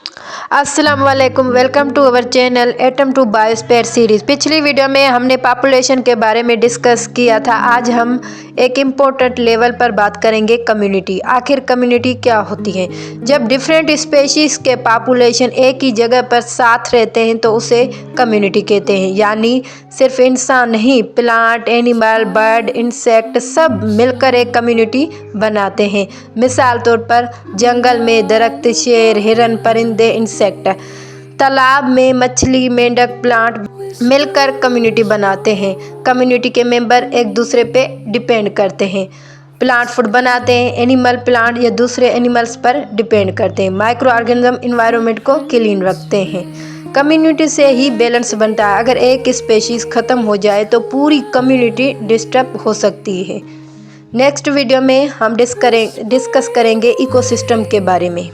अस्सलाम वालेकुम, welcome to our channel atom to biosphere series. पिछली वीडियो में हमने पॉपुलेशन के बारे में डिस्कस किया था। आज हम एक इम्पोर्टेंट लेवल पर बात करेंगे, कम्युनिटी। आखिर कम्युनिटी क्या होती है? जब डिफरेंट स्पेशीज़ के पॉपुलेशन एक ही जगह पर साथ रहते हैं तो उसे कम्युनिटी कहते हैं। यानी सिर्फ इंसान नहीं, प्लांट, एनिमल, बर्ड, इंसेक्ट सब मिलकर एक कम्युनिटी बनाते हैं। मिसाल तौर पर जंगल में दरख्त, शेर, हिरन, परिंदे, इंसेक्ट। तालाब में मछली, मेंढक, प्लांट मिलकर कम्युनिटी बनाते हैं। कम्युनिटी के मेंबर एक दूसरे पे डिपेंड करते हैं। प्लांट फूड बनाते हैं, एनिमल प्लांट या दूसरे एनिमल्स पर डिपेंड करते हैं। माइक्रो ऑर्गेनिज्म इन्वायरमेंट को क्लीन रखते हैं। कम्युनिटी से ही बैलेंस बनता है। अगर एक स्पेशीज ख़त्म हो जाए तो पूरी कम्युनिटी डिस्टर्ब हो सकती है। नेक्स्ट वीडियो में हम डिस्कस करेंगे इकोसिस्टम के बारे में।